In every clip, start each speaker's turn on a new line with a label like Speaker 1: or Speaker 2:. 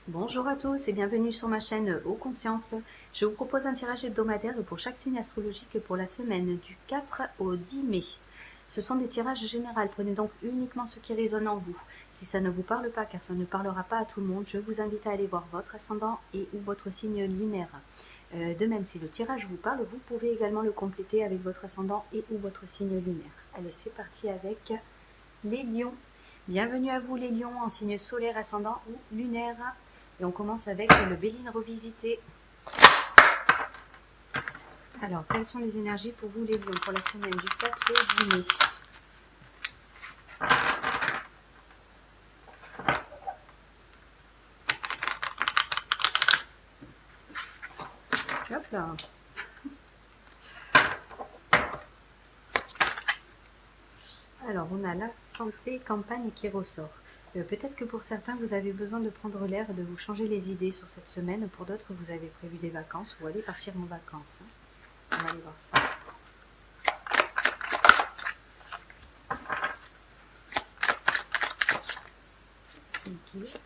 Speaker 1: Bonjour à tous et bienvenue sur ma chaîne Eau Conscience. Je vous propose un tirage hebdomadaire pour chaque signe astrologique pour la semaine du 4 au 10 mai. Ce sont des tirages généraux, prenez donc uniquement ce qui résonne en vous. Si ça ne vous parle pas, car ça ne parlera pas à tout le monde, je vous invite à aller voir votre ascendant et ou votre signe lunaire. De même, si le tirage vous parle, vous pouvez également le compléter avec votre ascendant et ou votre signe lunaire. Allez, c'est parti avec les lions. Bienvenue à vous les lions en signe solaire, ascendant ou lunaire. Et on commence avec le Béline revisité. Alors, quelles sont les énergies pour vous les lions pour la semaine du 4 au 10 mai? Hop là. Alors, on a la santé campagne qui ressort. Peut-être que pour certains, vous avez besoin de prendre l'air, de vous changer les idées sur cette semaine. Pour d'autres, vous avez prévu des vacances ou allez partir en vacances. On va aller voir ça. Ok.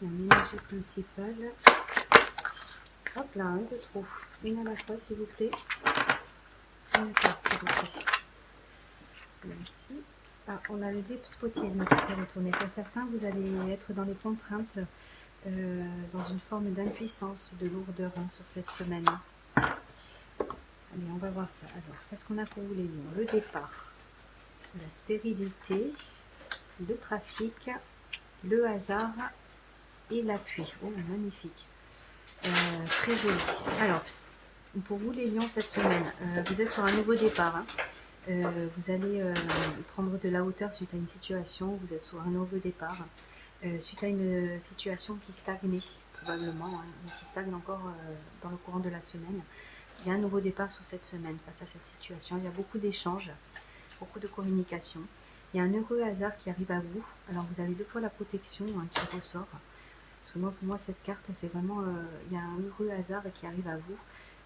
Speaker 1: L'énergie principale. Hop là, un de trop. Une à la fois, s'il vous plaît. Une carte, s'il vous plaît. Ici. Ah, on a le despotisme qui s'est retourné. Pour certains, vous allez être dans les contraintes, dans une forme d'impuissance, de lourdeur sur cette semaine. Allez, on va voir ça. Alors, qu'est-ce qu'on a pour vous les lions? Le départ, la stérilité, le trafic, le hasard et l'appui. Oh, magnifique. Très joli. Alors, pour vous les lions cette semaine, vous êtes sur un nouveau départ. Vous allez prendre de la hauteur suite à une situation, vous êtes sur un nouveau départ, suite à une situation qui stagnait probablement, qui stagne encore dans le courant de la semaine. Il y a un nouveau départ sur cette semaine face à cette situation. Il y a beaucoup d'échanges, beaucoup de communication. Il y a un heureux hasard qui arrive à vous. Alors vous avez deux fois la protection qui ressort. Parce que moi, pour moi, cette carte, c'est vraiment, il y a un heureux hasard qui arrive à vous.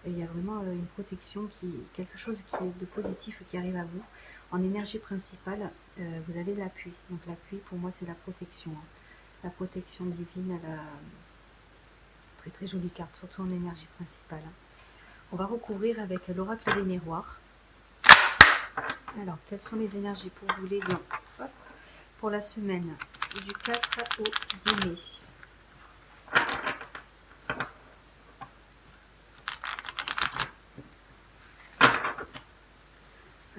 Speaker 1: Et il y a vraiment une protection, quelque chose qui est de positif qui arrive à vous. En énergie principale, vous avez l'appui. Donc l'appui, pour moi, c'est la protection. La protection divine, très très jolie carte, surtout en énergie principale. On va recouvrir avec l'oracle des miroirs. Alors, quelles sont les énergies pour vous les lions? Pour la semaine du 4 au 10 mai.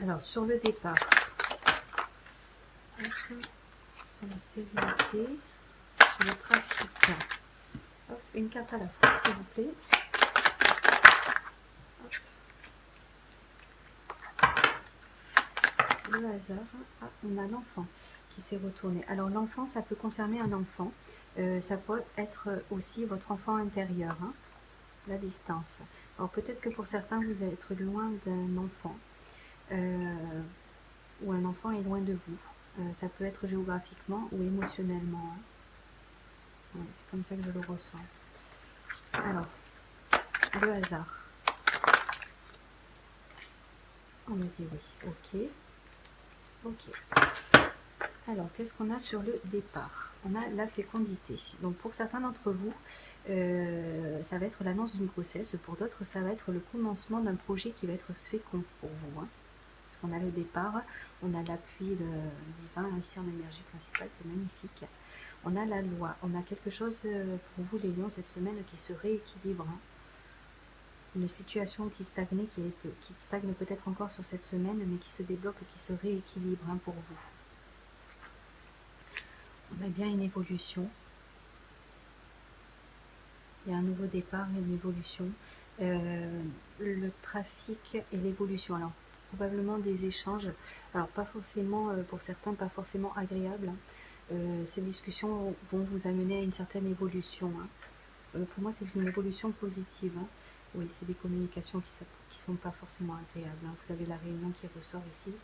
Speaker 1: Alors, sur le départ, sur la stabilité, sur le trafic, hop, une carte à la fois, s'il vous plaît. Hop. Le hasard, ah, on a l'enfant qui s'est retourné. Alors, l'enfant, ça peut concerner un enfant, ça peut être aussi votre enfant intérieur, la distance. Alors, peut-être que pour certains, vous allez être loin d'un enfant. Ou un enfant est loin de vous. Ça peut être géographiquement ou émotionnellement. Ouais, c'est comme ça que je le ressens. Alors, le hasard. On me dit oui. Ok. Ok. Alors, qu'est-ce qu'on a sur le départ? On a la fécondité. Donc, pour certains d'entre vous, ça va être l'annonce d'une grossesse. Pour d'autres, ça va être le commencement d'un projet qui va être fécond pour vous. Parce qu'on a le départ, on a l'appui divin ici en énergie principale, c'est magnifique. On a la loi, on a quelque chose pour vous les lions cette semaine qui se rééquilibre. Une situation qui stagnait, qui stagne peut-être encore sur cette semaine, mais qui se débloque, qui se rééquilibre pour vous. On a bien une évolution. Il y a un nouveau départ, une évolution. Le trafic et l'évolution. Alors, probablement des échanges. Alors, pas forcément, pour certains, pas forcément agréables. Ces discussions vont vous amener à une certaine évolution. Pour moi, c'est une évolution positive. Oui, c'est des communications qui sont pas forcément agréables. Vous avez la réunion qui ressort ici.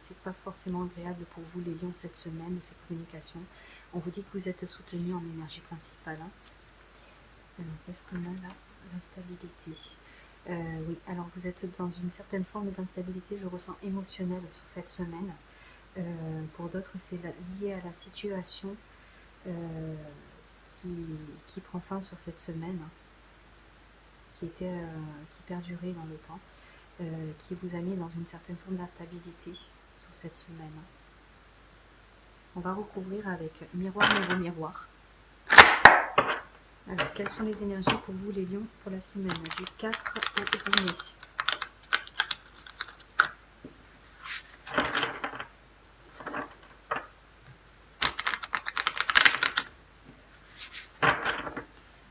Speaker 1: C'est pas forcément agréable pour vous les lions cette semaine, ces communications. On vous dit que vous êtes soutenu en énergie principale. Alors, qu'est-ce qu'on a là? L'instabilité. Oui, alors vous êtes dans une certaine forme d'instabilité, je ressens émotionnelle sur cette semaine. Pour d'autres, c'est lié à la situation qui prend fin sur cette semaine, qui perdurait dans le temps, qui vous a mis dans une certaine forme d'instabilité sur cette semaine. On va recouvrir avec miroir, nouveau miroir. Alors, quelles sont les énergies pour vous, les lions, pour la semaine du 4 au 10 mai?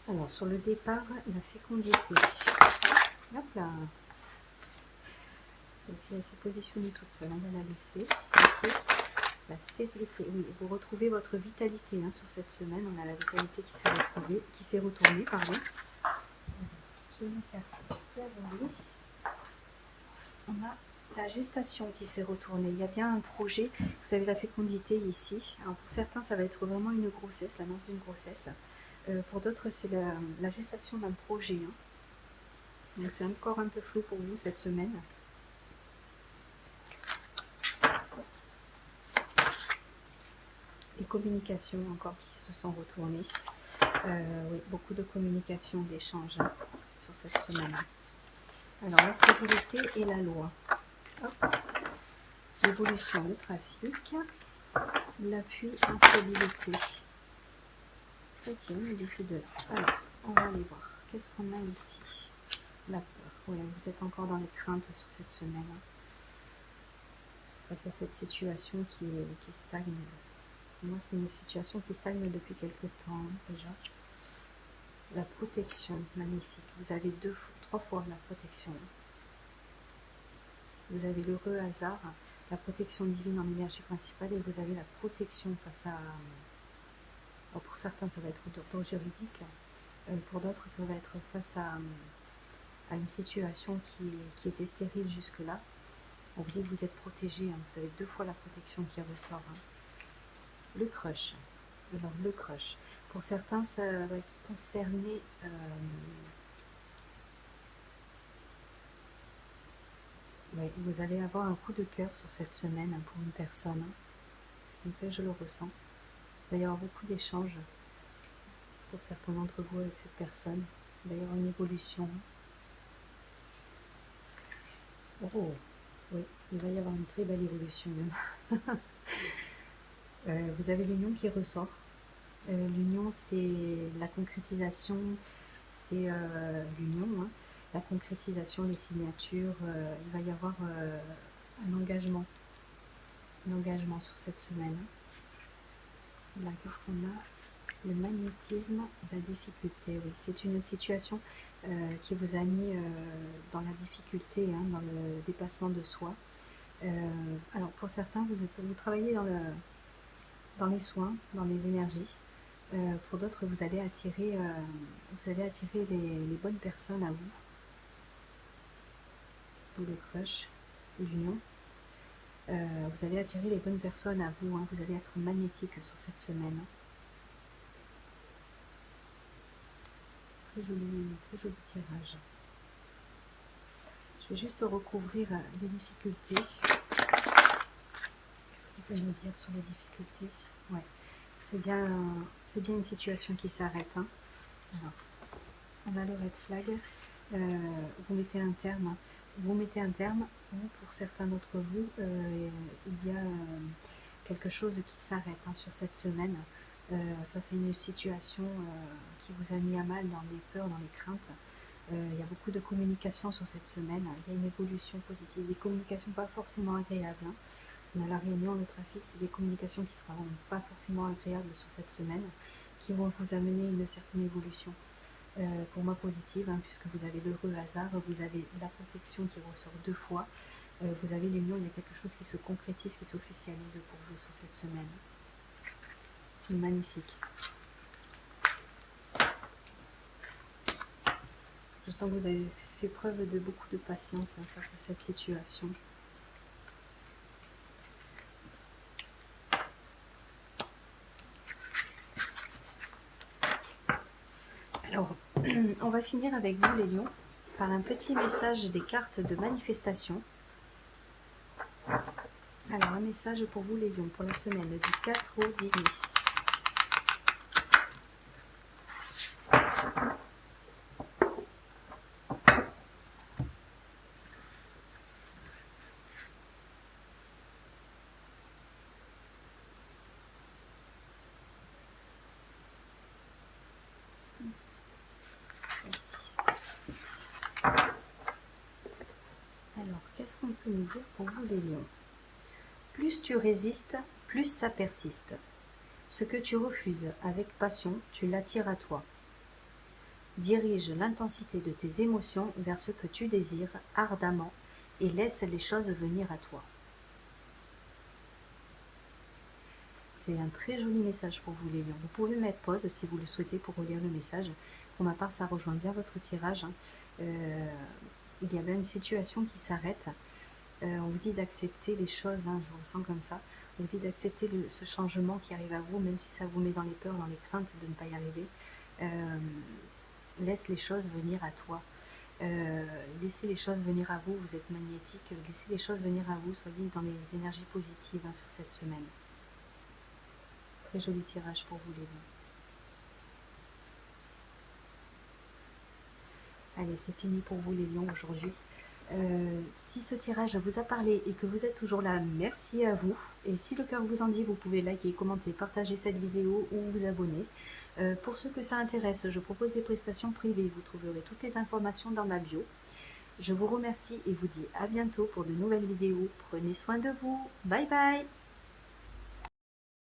Speaker 1: Alors, sur le départ, la fécondité. Hop là. Celle-ci, elle s'est positionnée toute seule. On va la laisser. Okay. La stérilité. Oui, vous retrouvez votre vitalité sur cette semaine. On a la vitalité qui s'est retournée, pardon. Je vais me faire clairvoyer. On a la gestation qui s'est retournée. Il y a bien un projet. Vous avez la fécondité ici. Alors pour certains, ça va être vraiment une grossesse, l'annonce d'une grossesse. Pour d'autres, c'est la gestation d'un projet. Donc c'est encore un peu flou pour vous cette semaine. Les communications encore qui se sont retournées. Oui, beaucoup de communication, d'échanges sur cette semaine. Alors la stabilité et la loi. L'évolution, le trafic, l'appui, instabilité. Ok, on me dit ces deux-là. Alors, on va aller voir. Qu'est-ce qu'on a ici? La peur. Oui, vous êtes encore dans les craintes sur cette semaine. Face à cette situation qui stagne. Moi, c'est une situation qui stagne depuis quelque temps déjà. La protection, magnifique. Vous avez 3 fois la protection. Vous avez l'heureux hasard, la protection divine en énergie principale, et vous avez la protection face à... Alors pour certains, ça va être d'ordre juridique. Pour d'autres, ça va être face à une situation qui était stérile jusque-là. On vous dit que vous êtes protégé. Vous avez 2 fois la protection qui ressort. Le crush. Alors, le crush. Pour certains, ça va concerner... Ouais, vous allez avoir un coup de cœur sur cette semaine pour une personne. C'est comme ça que je le ressens. Il va y avoir beaucoup d'échanges pour certains d'entre vous avec cette personne. Il va y avoir une évolution. Oh, oui, il va y avoir une très belle évolution même. Vous avez l'union qui ressort. L'union, c'est la concrétisation, c'est l'union, la concrétisation des signatures. Il va y avoir un engagement sur cette semaine. Là, qu'est-ce qu'on a? Le magnétisme, la difficulté. Oui, c'est une situation qui vous a mis dans la difficulté, dans le dépassement de soi. Alors pour certains, vous travaillez dans les soins, dans les énergies. Pour d'autres, vous allez attirer les bonnes personnes à vous. Le crush, l'union. Vous allez attirer les bonnes personnes à vous. Vous allez être magnétique sur cette semaine. Très joli tirage. Je vais juste recouvrir les difficultés. Qu'est-ce qu'on peut nous dire sur les difficultés? Ouais, c'est bien une situation qui s'arrête. Alors, on a le red flag. Vous mettez un terme. Ou pour certains d'entre vous, il y a quelque chose qui s'arrête sur cette semaine. Face à une situation qui vous a mis à mal dans les peurs, dans les craintes. Il y a beaucoup de communication sur cette semaine. Il y a une évolution positive, des communications pas forcément agréables. On a la réunion, le trafic, c'est des communications qui ne seront pas forcément agréables sur cette semaine, qui vont vous amener une certaine évolution. Pour moi positive, puisque vous avez l'heureux hasard, vous avez la protection qui ressort 2 fois, vous avez l'union, il y a quelque chose qui se concrétise, qui s'officialise pour vous sur cette semaine. C'est magnifique. Je sens que vous avez fait preuve de beaucoup de patience face à cette situation. Alors, on va finir avec vous les lions par un petit message des cartes de manifestation. Alors, un message pour vous les lions pour la semaine du 4 au 10 mai. Alors, qu'est-ce qu'on peut nous dire pour vous les lions? Plus tu résistes, plus ça persiste. Ce que tu refuses avec passion, tu l'attires à toi. Dirige l'intensité de tes émotions vers ce que tu désires ardemment et laisse les choses venir à toi. C'est un très joli message pour vous les lions. Vous pouvez mettre pause si vous le souhaitez pour relire le message. Pour ma part, ça rejoint bien votre tirage. Il y a bien une situation qui s'arrête. On vous dit d'accepter les choses, je vous ressens comme ça. On vous dit d'accepter ce changement qui arrive à vous, même si ça vous met dans les peurs, dans les craintes de ne pas y arriver. Laisse les choses venir à toi. Laissez les choses venir à vous, vous êtes magnétique. Laissez les choses venir à vous, soyez dans les énergies positives sur cette semaine. Très joli tirage pour vous les lions. Allez, c'est fini pour vous les lions aujourd'hui. Si ce tirage vous a parlé et que vous êtes toujours là, merci à vous. Et si le cœur vous en dit, vous pouvez liker, commenter, partager cette vidéo ou vous abonner. Pour ceux que ça intéresse, je propose des prestations privées. Vous trouverez toutes les informations dans ma bio. Je vous remercie et vous dis à bientôt pour de nouvelles vidéos. Prenez soin de vous. Bye bye!